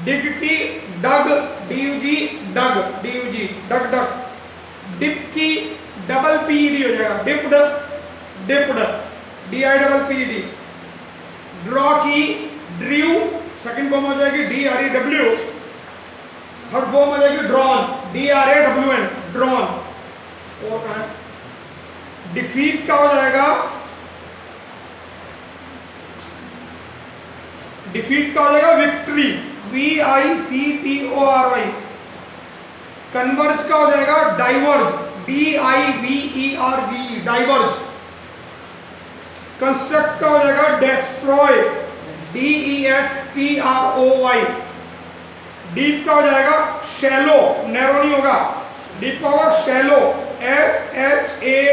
डिग की डग, DUG डग, DUG डग डग। Dip की double PED हो जाएगा, डिप्ड, डिप्ड, DIPPED। ड्रॉ की ड्रीव, सेकंड फॉर्म हो जाएगी DREW, थर्ड फॉर्म हो जाएगी ड्रॉन, DRAWN, ड्रॉन। और कहां है? डिफीट का हो जाएगा, डिफीट का हो जाएगा विक्ट्री, VICTORY। कन्वर्ज का हो जाएगा डाइवर्ज, DIVERGE, डाइवर्ज। कंस्ट्रक्ट का हो जाएगा डेस्ट्रॉय, DESTROY। डीप का हो जाएगा शैलो, नैरो नहीं होगा, डीप का होगा शैलो, SHALLOW।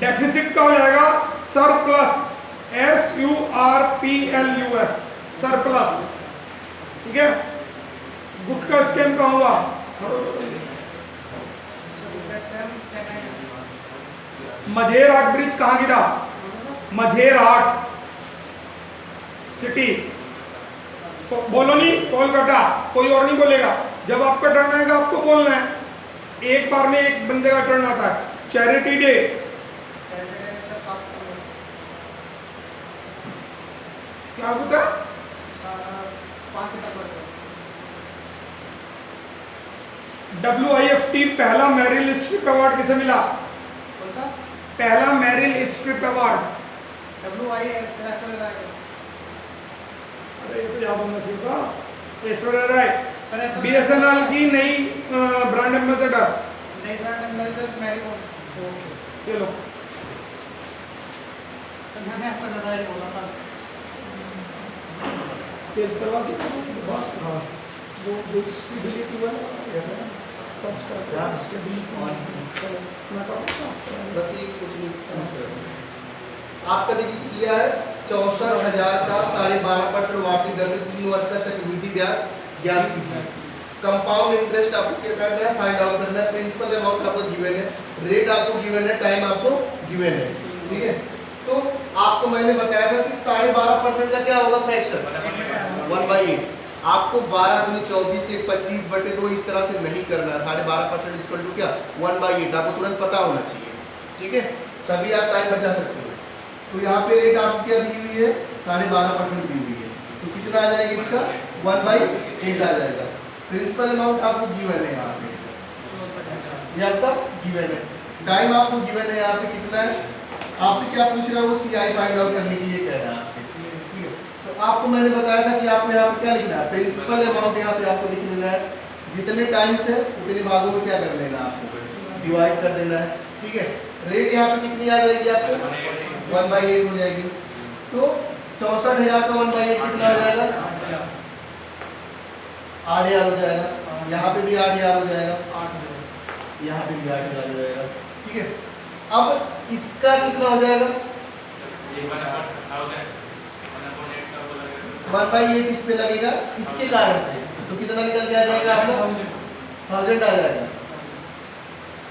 डेफिसिट का हो जाएगा सरप्लस, SURPLUS, सरप्लस। ठीक है। गुटका स्कैम कहाँ हुआ? मझेरहाट ब्रिज कहाँ गिरा? मझेरहाट सिटी। तो बोलो नहीं, कोलकाता, कोई और नहीं बोलेगा। जब आपका टर्न आएगा आपको बोलना है। एक बार में एक बंदे का टर्न आता है। चैरिटी डे, क्या होता है? WIFT पहला मेरिल स्ट्रिप अवार्ड किसे मिला? पहला मेरिल स्ट्रिप अवार्ड। अरे ये तो याद होना चाहिए था। ऐश्वर्या राय, BSNL की नई ब्रांड एम्बेसडर। चलो बस ये कुछ नहीं आपका देखिए दिया है 64,000 का 12.5% वार्षिक दर से 3 वर्ष का चक्रवृद्धि ब्याज ज्ञात कीजिए। कंपाउंड इंटरेस्ट आपको क्या करना है, फाइंड आउट करना है। प्रिंसिपल अमाउंट आपको गिवन है, रेट आपको गिवन है, टाइम आपको गिवन है। ठीक है। तो आपको मैंने बताया था कि 12.5% का क्या होगा फ्रैक्शन 1/8। आपको 12 दूनी 24 से 25/2 इस तरह से नहीं करना है। 12.5% इक्वल टू क्या 1/8 आपको तुरंत पता होना चाहिए। ठीक है। सभी आप टाइम बचा सकते हो। तो यहाँ पे रेट आपको क्या दी हुई है 12.5% दी हुई है। तो कितना आ जाएगा इसका 1/8 आ जाएगा। प्रिंसिपल अमाउंट आपको गिवन है यहाँ पे, ये आपका गिवन है। टाइम आपको गिवन है यहाँ पे कितना है। आपसे क्या पूछ रहा है वो CI फाइंड आउट करने के लिए कह रहा है आपसे। तो आपको मैंने बताया था कि आपको यहाँ पे क्या लिखना है, प्रिंसिपल अमाउंट यहाँ पे आपको लिख लेना है। जितने टाइम से उतने भागों में क्या कर लेना है आपको डिवाइड कर देना है। ठीक है। रेट यहाँ पे कितनी आ जाएगी आपको 1/8 हो जाएगी। तो 64,000 का 1/8 कितना हो जाएगा 8,000 हो जाएगा। यहाँ पे भी 8,000 हो जाएगा, यहाँ पे भी 8,000 हो जाएगा। ठीक है। अब इसका कितना हो जाएगा 1/8 इस पे लगेगा इसके कारण से। तो कितना निकल के आ जाएगा आपको 1000 आ जाएगा।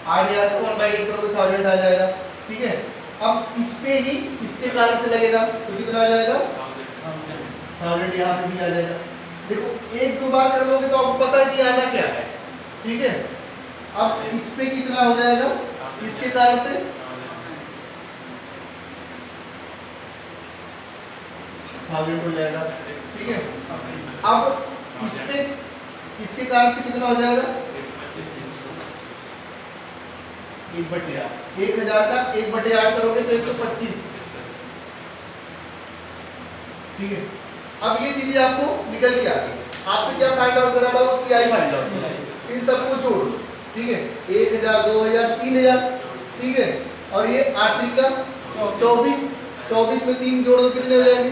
8,000 को 1/8 करोगे 1000 आ जाएगा। ठीक है। अब इस पे ही इसके कारण से लगेगा तो कितना आ जाएगा 1000 यहाँ पे भी आ जाएगा। देखो एक दो बार कर लोगे तो आपको पता है कि आना क्या है। ठीक है। अब इस पे कितना हो जाएगा इसके कारण से 1000 हो जाएगा। ठीक है। अब इस पे इसके कारण से कितना हो जाएगा 1/8। 1000 का 1/8 करोगे तो 125। ठीक है। अब ये चीजें आपको निकल के आ गई। आपसे क्या फाइंड आउट करा था वो CI फाइंड आउट। इन सबको जोड़। ठीक है। 1000 2000 3000। ठीक है। और ये 8 का 24 24 में 3 जोड़ दो कितने हो जाएंगे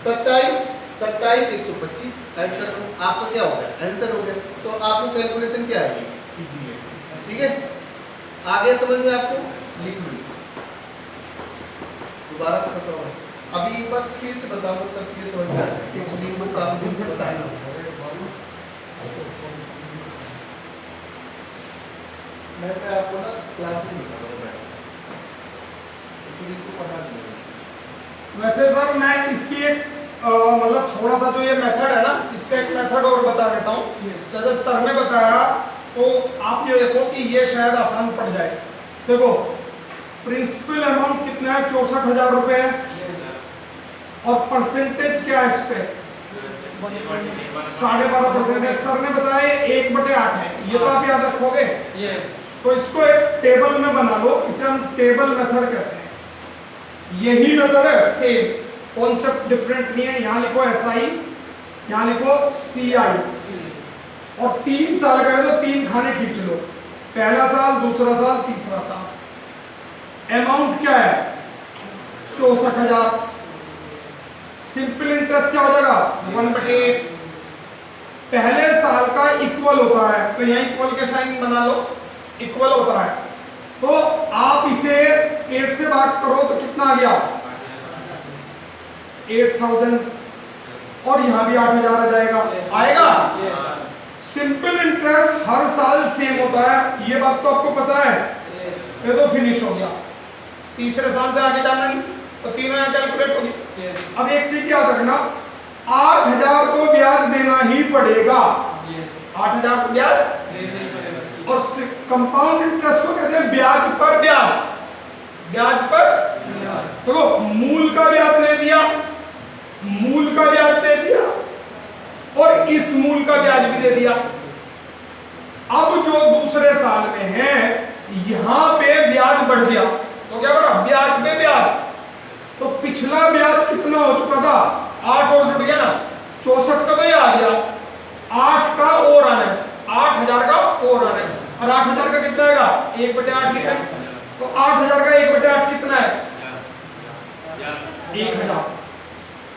27 27 125 ऐड कर दो आपका क्या हो गया आंसर हो गया। तो आपको कैलकुलेशन क्या आएगी कीजिए। ठीक है। आगे समझ में आपको लिख लो इसे दोबारा से बताओ। अभी एक बार फिर से बताऊंगा तब चीजें समझ में आएगी। एक न्यू बुक आपको दिन से बताया मैं आपको ना क्लास में बताऊंगा एक्चुअली को पढ़ा नहीं। वैसे सर मैं इसकी एक मतलब थोड़ा सा जो ये मेथड है ना, इसका एक मेथड और बता देता हूँ। जैसे सर ने बताया तो आप ये देखो कि ये शायद आसान पड़ जाए। देखो प्रिंसिपल अमाउंट कितना है, 64,000 रुपए है, और परसेंटेज क्या है इस पे, 12.5% है। सर ने बताया 1/8 है, ये तो आप याद रखोगे। तो इसको एक टेबल में बना लो, इसे हम टेबल मेथड कहते हैं। यही मेथड है, सेम कॉन्सेप्ट डिफरेंट नहीं है। यहाँ लिखो SI, यहाँ लिखो CI, और 3 साल का है तो 3 खाने खींच लो, पहला साल, दूसरा साल, तीसरा साल। अमाउंट क्या है, 64,000। सिंपल इंटरेस्ट क्या हो जाएगा, 1/8। पहले साल का इक्वल होता है, तो यहाँ इक्वल के साइन बना लो, इक्वल होता है। तो आप इसे 8 से भाग करो तो कितना आ गया, 8,000, और यहां भी 8,000 आ जाएगा, आएगा। सिंपल इंटरेस्ट हर साल सेम होता है, ये बात तो आपको पता है। ये तो फिनिश हो गया, तीसरे साल से आगे जाना नहीं, तो तीनों यहाँ कैलकुलेट होगी। अब एक चीज याद रखना, 8,000 को ब्याज देना ही पड़ेगा, 8,000 को ब्याज। और कंपाउंड इंटरेस्ट को कहते हैं ब्याज पर ब्याज, ब्याज पर। देखो मूल का ब्याज दे दिया, मूल का ब्याज दे दिया, और इस मूल का ब्याज भी दे दिया। अब जो दूसरे साल में है, यहां पे ब्याज बढ़ गया, तो क्या बढ़ा, ब्याज पे ब्याज। तो पिछला ब्याज कितना हो चुका था, 8 और जुड़ गया ना, 64 का तो ये आ गया, 8 का और आना है, 8,000 का और आना है। और 8,000 का कितना आएगा, 1/8 है। तो 8,000 का 1/8 कितना है, 1,000।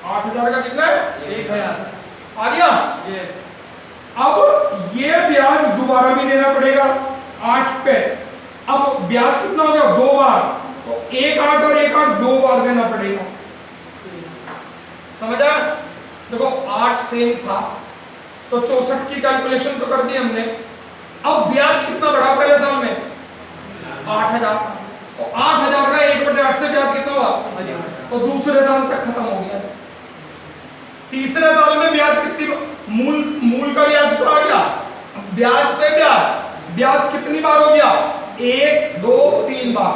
8,000 का कितना है, 1,000 आ गया। अब ये ब्याज दोबारा भी देना पड़ेगा 8 पे। अब ब्याज कितना हो गया, 2 बार, तो 1/8 और 1/8 2 बार देना पड़ेगा। समझा। देखो 8 सेम था, तो 64 की कैलकुलेशन तो कर दी हमने। अब ब्याज कितना बढ़ा पहले साल में, 8,000, तो 8,000 का 1/8 से ब्याज कितना हुआ, तो दूसरे साल तक खत्म हो गया। तीसरे साल में ब्याज कितनी, मूल का ब्याज तो आ गया, ब्याज पे ब्याज, ब्याज कितनी बार हो गया, 1 2 3 बार।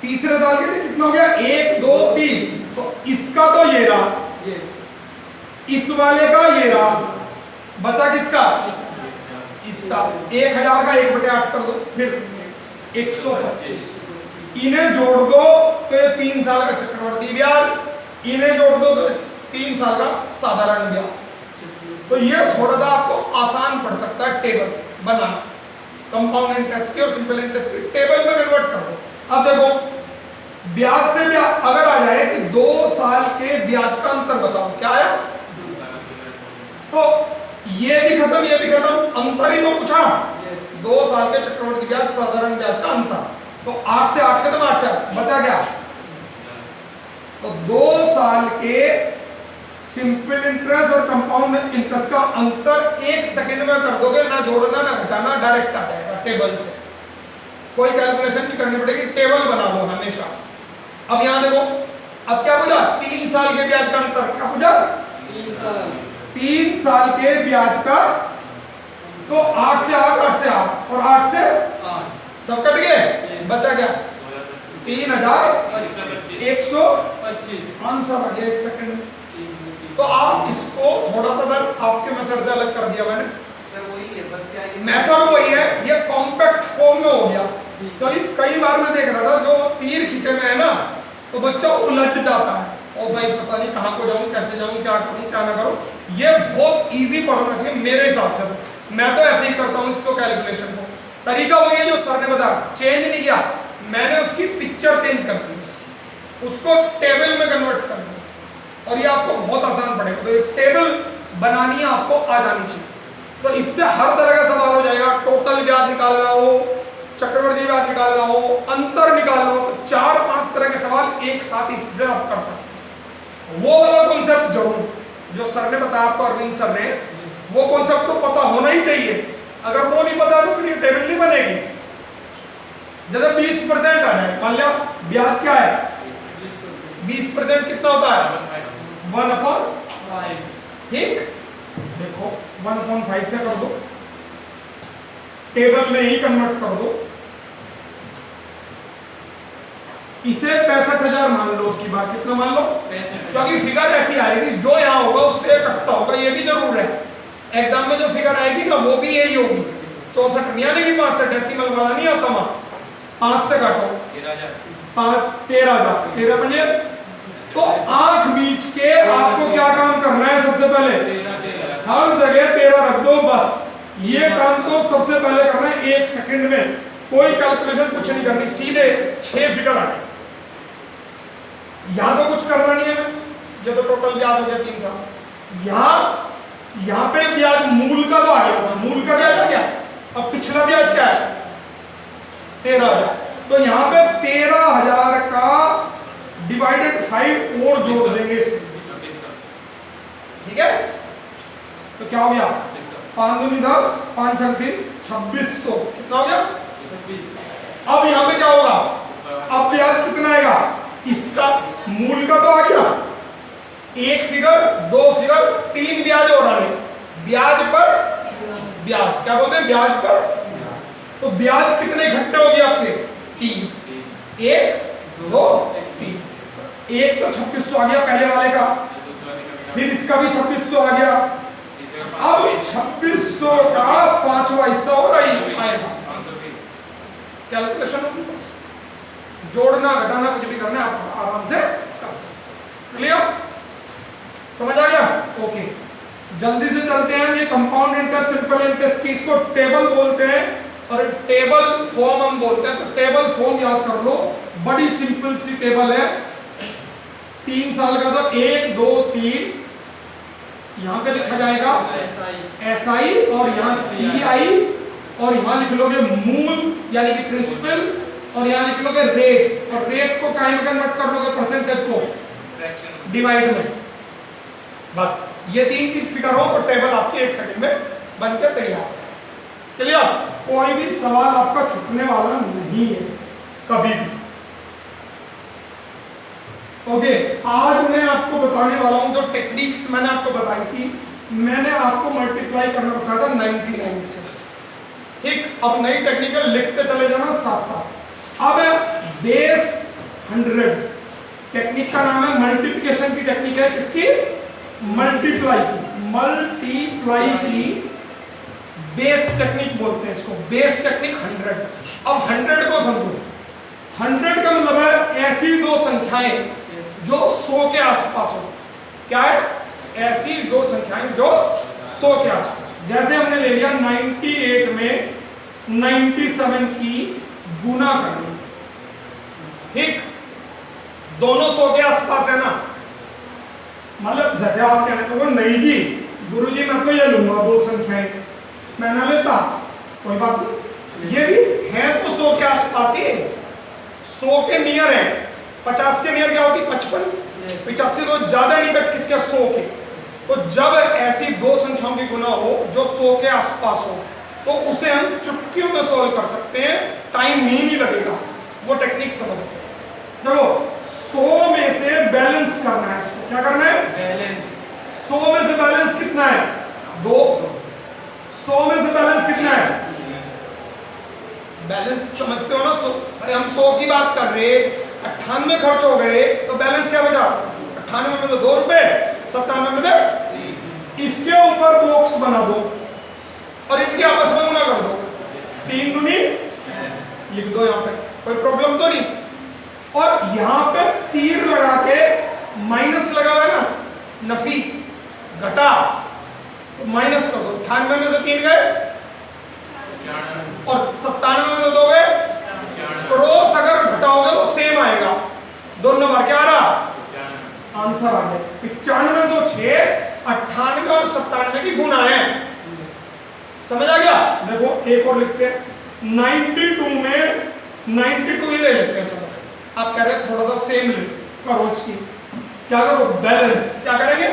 तीसरे साल के लिए कितना हो गया, 1 2 3। तो इसका तो ये रहा, इस वाले का ये रहा, बचा किसका, इसका। 1,000 का 1/8 कर दो, फिर 125। इन्हें जोड़ दो तो ये 3 साल का चक्रवर्ती ब्याज, इन्हें जोड़ दो तो 3 साल का साधारण ब्याज। तो ये थोड़ा सा आपको आसान पड़ सकता है टेबल बनाना, कंपाउंड इंटरेस्ट की और सिंपल इंटरेस्ट की टेबल में कन्वर्ट कर दो। अब देखो ब्याज से ब्याज अगर आ जाए कि 2 साल के ब्याज का अंतर बताओ, क्या आया, तो ये भी खत्म, ये भी खत्म, अंतर ही तो पूछा। 2 साल के चक्रवर्ती ब्याज, साधारण ब्याज का अंतर, तो 8 से 8 खत्म, 8 से 8 बचा गया। तो 2 साल के सिंपल इंटरेस्ट और कंपाउंड इंटरेस्ट का अंतर 1 सेकंड में कर दोगे, ना जोड़ना ना घटाना, डायरेक्ट आ जाएगा टेबल से, कोई कैलकुलेशन नहीं करनी पड़ेगी, टेबल बना लो हमेशा। अब यहां देखो, अब क्या पूछा, 3 साल के ब्याज का अंतर, क्या पूछा, 3 साल के ब्याज का, तो 8 से 8, 8 से 8 और 8 से 8 सब कट गए, बचा क्या, 3,125 आंसर आ गया 1 सेकंड में। तो आप इसको थोड़ा सा आपके मेथड से अलग कर दिया मैंने, सर वही है, बस क्या है, मेथड वही है, ये कॉम्पैक्ट फॉर्म में हो गया। तो कई बार मैं देख रहा था जो तीर खींचे में है ना, तो बच्चा उलझ जाता है, ओ भाई पता नहीं कहाँ को जाऊं, कैसे जाऊं, क्या करूं, क्या ना करूं। ये बहुत इजी पढ़ना चाहिए मेरे हिसाब से, मैं तो ऐसे ही करता हूँ इसको, कैलकुलेशन को। तरीका वही है जो सर ने बताया, चेंज नहीं किया मैंने, उसकी पिक्चर चेंज कर दी, उसको टेबल में कन्वर्ट कर दिया, और ये आपको बहुत आसान पड़ेगा। तो ये टेबल बनानी आपको आ जानी चाहिए, तो इससे हर तरह का सवाल हो जाएगा। टोटल ब्याज निकालना हो, चक्रवर्ती ब्याज निकालना हो, अंतर निकालना हो, तो 4-5 तरह के सवाल एक साथ इससे आप कर सकते हैं। वो वाला कॉन्सेप्ट जरूर जो सर ने बताया आपको, अरविंद सर ने, वो कॉन्सेप्ट तो पता होना ही चाहिए। अगर वो नहीं पता तो फिर ये टेबल नहीं बनेगी। जैसे 20% आ जाए, मान लिया ब्याज क्या है, 20% कितना होता है, 1/5 ठीक, देखो 1.5 से कर दो, टेबल में ही कन्वर्ट कर दो, इसे 65,000 मान लो, उसकी बात कितना मान लो, क्योंकि फिगर ऐसी आएगी जो यहाँ होगा उससे कटता होगा, ये भी जरूर है। एग्जाम में जो फिगर आएगी ना वो भी यही होगी, 64 नहीं आने की 5 से डेसिमल वाला नहीं आता वहां, 5 से काटो 13,000, 13 बजे। तो आंख बीच के आपको क्या काम करना है, सबसे पहले हर जगह 13 रख दो, बस ये काम तो सबसे पहले करना है 1 सेकंड में, कोई कैलकुलेशन कुछ नहीं करनी, सीधे 6 फिगर आ गए। यहां तो कुछ करना नहीं है, ये तो टोटल याद हो गया 3 साल। यहाँ पे ब्याज मूल का तो आ गया, मूल का ब्याज आ गया, अब पिछला ब्याज क्या है 13,000, तो यहाँ पे 13,000 का डिवाइडेड 5 और जोड़ देंगे इसमें, ठीक है। तो क्या हो गया 5 दूनी 10, 5 36, 2600, कितना हो गया। अब यहाँ पे क्या होगा, अब ब्याज कितना आएगा, इसका मूल का तो आ गया, 1 फिगर 2 फिगर 3 ब्याज और आने, ब्याज पर ब्याज, क्या बोलते हैं ब्याज पर, तो ब्याज कितने इकट्ठे हो गए आपके 3, 1 2 3, एक तो 2600 आ गया पहले वाले का, फिर इसका भी 2600 आ गया, अब 2600 का 5वां हिस्सा और आएगा, कैलकुलेशन होगी, बस जोड़ना घटाना कुछ भी करना आप आराम से कर सकते। क्लियर, समझ आ गया, ओके। जल्दी से चलते हैं, ये कंपाउंड इंटरेस्ट सिंपल इंटरेस्ट की इसको टेबल बोलते हैं और टेबल फॉर्म हम बोलते हैं, तो टेबल फॉर्म याद कर लो, बड़ी सिंपल सी टेबल है, 3 साल का, तो 1 2 3 यहाँ पे लिखा जाएगा SI और यहाँ CI और यहाँ लिख लोगे मूल यानी कि प्रिंसिपल और यहाँ लिख लोगे रेट, और रेट को काहे में कन्वर्ट कर लोगे परसेंटेज को डिवाइड में, बस ये 3 चीज फिगर हो तो टेबल आपके 1 सेकंड में बनकर तैयार है। चलिए, कोई भी सवाल आपका छूटने वाला नहीं है कभी भी। ओके, आज मैं आपको बताने वाला हूं जो टेक्निक्स मैंने आपको बताई थी, मैंने आपको मल्टीप्लाई करना बताया था 99 से, ठीक। अब नई टेक्निकल लिखते चले जाना साथ साथ। अब बेस 100 टेक्निक का नाम है, मल्टीप्लिकेशन की टेक्निक है, किसकी, मल्टीप्लाई की बेस टेक्निक बोलते हैं इसको, बेस टेक्निक 100। अब 100 को समझो, 100 का मतलब है ऐसी दो संख्याएं जो 100 के आसपास हो, क्या है, ऐसी दो संख्याएं जो 100 के आसपास, जैसे हमने ले लिया 98 में 97 की गुना करनी, ठीक, दोनों 100 के आसपास है ना, मतलब जैसे आप कहने को नहीं जी गुरुजी मैं तो ये लूंगा 2 संख्याएं, मैं ना लेता, कोई बात नहीं, ये भी है तो 100 के आसपास ही, 100 के नियर है, 50 के नियर क्या होती 55, 85 तो ज्यादा निकट किसके 100 के, तो जब ऐसी 2 संख्याओं की गुना हो जो 100 के आसपास हो तो उसे हम चुटकियों में सॉल्व कर सकते हैं, टाइम ही नहीं लगेगा, वो टेक्निक समझ। देखो 100 में से बैलेंस करना है, इसको क्या करना है बैलेंस, 100 में से बैलेंस कितना है 2, 100 में से बैलेंस कितना है, बैलेंस समझते हो ना, अरे हम 100 की बात कर रहे, 98 खर्च हो गए तो बैलेंस क्या बचा, 98 में तो 2 रुपए, 97 में तो, इसके ऊपर बॉक्स बना दो और इनके आपस में गुना कर दो, 3 दूनी लिख दो यहाँ पे, कोई प्रॉब्लम तो नहीं, और यहाँ पे तीर लगा के माइनस लगा हुआ है ना, नफी घटा, तो माइनस कर दो, 98 में से 3 गए और 97 में से 2 गए, क्रॉस अगर घटाओगे तो सेम आएगा, दोनों नंबर क्या आ रहा, आंसर आ गया 95 तो 6, 98 और 97 की गुना है, समझ आ गया। देखो एक और लिखते हैं, 92 में 92 ही ले लेते हैं, चलो आप कह रहे हैं थोड़ा सा सेम करो, इसकी क्या करो बैलेंस, क्या करेंगे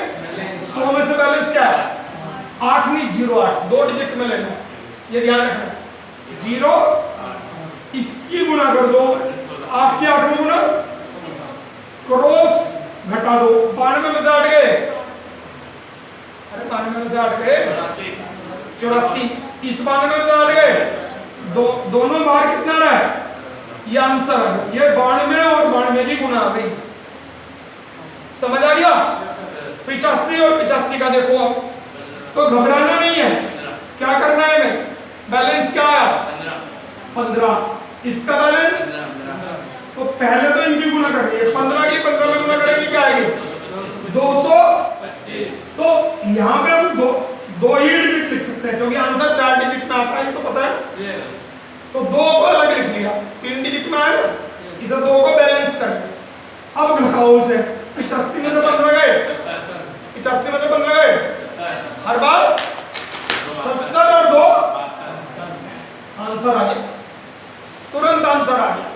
100 में से बैलेंस क्या है 8 नहीं 08, 2 डिजिट में लेना, ये ध्यान रखना, 0 इसकी गुना कर दो, 8 की 8 में गुना, क्रॉस घटा दो, 92 में से 8 गए, से 8 गए 84, इस 92 में 8 गए, दोनों बार कितना रहा है, ये आंसर है, ये 92 और 92 की गुना आ गई। समझ आ गया? 85 और 85 का देखो अब, तो घबराना नहीं है, क्या करना है हमें, बैलेंस क्या आया 15, इसका बैलेंस, तो पहले तो इनकी गुना करनी है, 15 की 15 में गुना करेंगे क्या आएगी 225, तो यहाँ पे हम दो ही डिजिट लिख सकते हैं क्योंकि आंसर 4 डिजिट में आता है, तो पता है, तो 2 को अलग लिख लिया, 3 डिजिट में आया ना, इसे 2 को बैलेंस कर दिया। अब घटाओ उसे, 85 में से 15 गए, 85 में से 15 गए, हर बार 70 और 2 आंसर आ गया, तुरंत आंसर आ गया,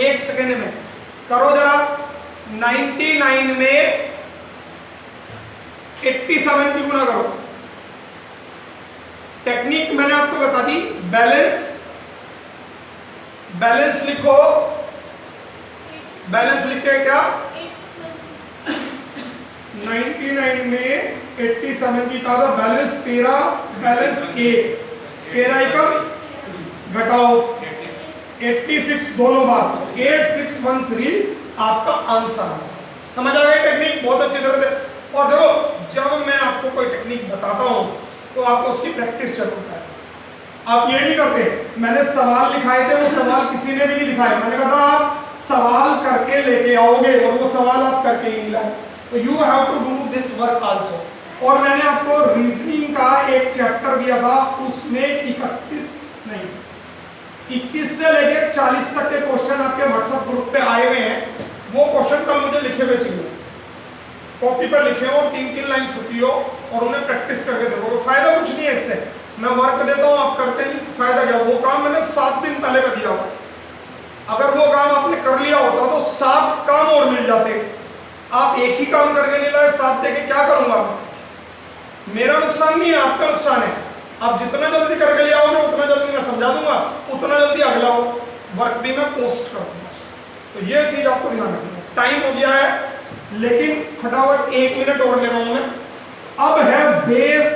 1 सेकेंड में। करो जरा 99 में 87 की गुना करो। टेक्निक मैंने आपको बता दी, बैलेंस लिखो, बैलेंस लिख के क्या 99 में 87 की कहा था बैलेंस 13, बैलेंस 1, 13 एकम घटाओ 86 दोनों बार 8613 आपका आंसर है। समझ आ गई टेक्निक, बहुत अच्छी तरह से। और देखो जब मैं आपको कोई टेक्निक बताता हूं तो आपको उसकी प्रैक्टिस जरूर है। आप ये नहीं करते, मैंने सवाल लिखाए थे, वो सवाल किसी ने भी नहीं दिखाए, मैंने कहा था आप सवाल करके लेके आओगे और वो सवाल आप करके ही नहीं लाए, तो you have to do this work also. और मैंने आपको रीजनिंग का एक चैप्टर दिया था, उसमें 21 से लेके 40 तक के क्वेश्चन आपके व्हाट्सएप ग्रुप पे आए हुए हैं। वो क्वेश्चन कल मुझे लिखे हुए चाहिए, कॉपी पर लिखे हो, 3-3 लाइन छुट्टी हो और उन्हें प्रैक्टिस करके देखो। फायदा कुछ नहीं है इससे, मैं वर्क देता हूं आप करते नहीं, फायदा क्या, वो काम मैंने 7 दिन पहले का दिया हुआ, अगर वो काम आपने कर लिया होता तो 7 काम और मिल जाते। आप एक ही काम करके नहीं लाए, 7 देके क्या करूंगा, मेरा नुकसान नहीं है, आपका नुकसान है। आप जितना जल्दी करके ले आओगे उतना जल्दी मैं समझा दूंगा, उतना जल्दी अगला वर्क भी मैं पोस्ट कर दूंगा। तो ये चीज आपको ध्यान रखना है। टाइम हो गया है लेकिन फटाफट 1 मिनट और ले रहा हूं मैं। अब है बेस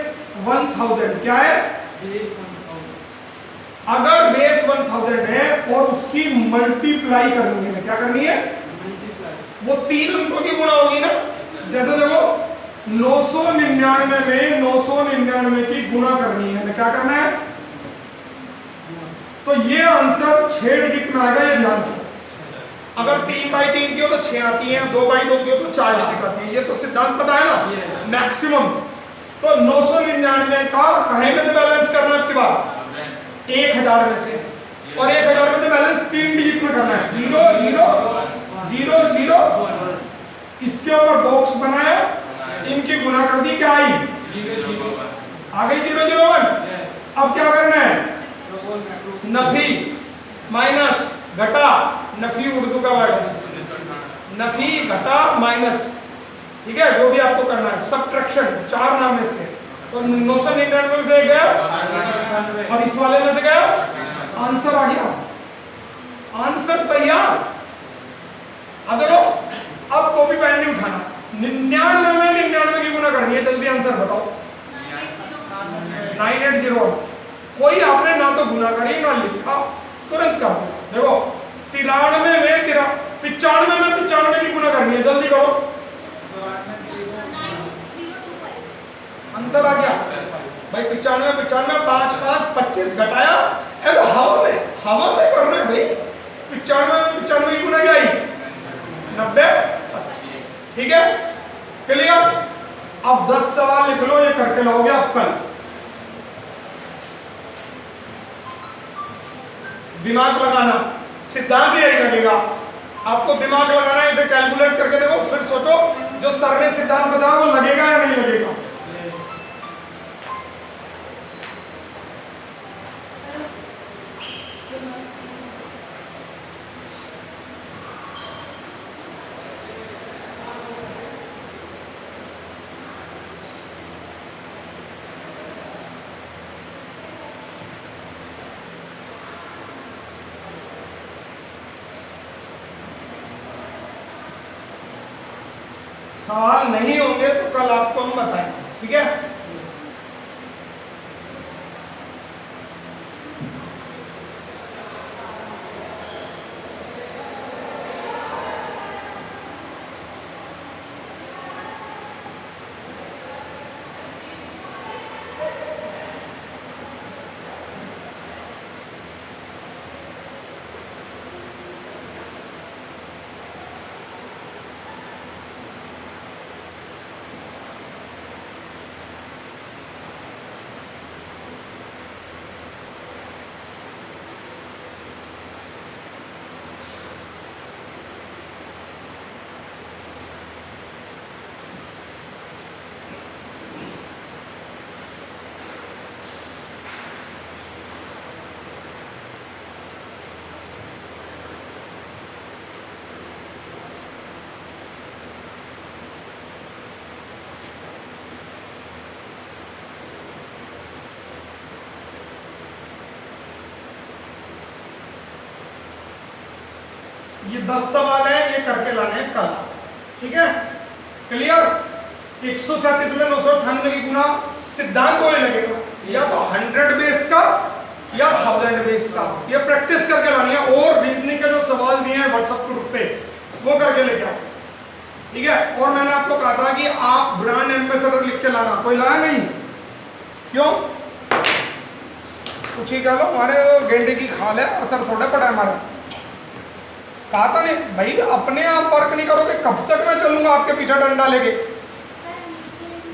1000, क्या है बेस 1000। अगर बेस 1000 है और उसकी मल्टीप्लाई करनी है, क्या करनी है वो 3 अंकों की गुणा होगी ना। जैसे देखो 999 में 999 की गुणा करनी है, क्या करना है, तो ये आंसर 6 डिजिट में आएगा, ये ध्यान रखो। अगर 3/3 की हो तो 6 आती है, 2/2 की हो तो 4 डिजिट आती है, ये तो सिद्धांत पता है ना मैक्सिमम। तो 999 का कहीं में बैलेंस करना है आपके बाद 1000 में से, और 1000 में से बैलेंस 3 डिजिट में करना है, 0 0 0 0। इसके ऊपर बॉक्स बनाया, इनकी गुना कर दी, क्या आई आ गई 001। अब क्या करना है, नफी माइनस घटा, नफी उर्दू का वर्ड है, नफी घटा माइनस, ठीक है, जो भी आपको करना है, सब्ट्रैक्शन 4 नाम में से, तो 999 में से गया और इस वाले में से गया, आंसर आ गया, आंसर तैयार। अब देखो, अब कॉपी पेन नहीं उठाना, 99 में 99 की गुना करनी है, जल्दी आंसर बताओ 9801। कोई आपने ना तो गुना करी ना लिखा, तुरंत कर दो। देखो 93 में 95 में 95 की गुना करनी है, जल्दी करो, आंसर आ गया भाई 95 95 5 5 25 घटाया, ऐसा हवा में करना है भाई। 95 में 95 की गुना क्या आई 90, ठीक है, क्लियर। अब 10 सवाल लिख लो, ये करके लाओगे आप कल। दिमाग लगाना, सिद्धांत यही लगेगा, आपको दिमाग लगाना है, इसे कैलकुलेट करके देखो, फिर सोचो जो सर ने सिद्धांत बताया वो लगेगा या नहीं लगेगा। सवाल नहीं होंगे तो कल आपको हम बताएंगे, ठीक है। ये 10 सवाल है, ये करके लाने हैं कल। ठीक है, क्लियर। 137 में 998 की गुना सिद्धांत वही लगेगा, या तो 100 बेस का या 1000 बेस का। ये प्रैक्टिस करके लानी है, और रीजनिंग के जो सवाल दिए हैं व्हाट्सएप ग्रुप पे वो करके लेके आओ। ठीक है, और मैंने आपको कहा था कि आप ब्रांड एम्बेसडर लिख के लाना, कोई लाया नहीं? क्यों? कुछ ही कह लो, हमारे गेंडे की खाल है, असर थोड़ा पड़ा है हमारा। कहा था नहीं भाई, अपने आप वर्क नहीं करोगे कब तक मैं चलूंगा आपके पीछे डंडा लेके?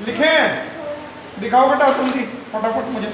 लिखे हैं, दिखाओ बेटा तुम भी फटाफट मुझे।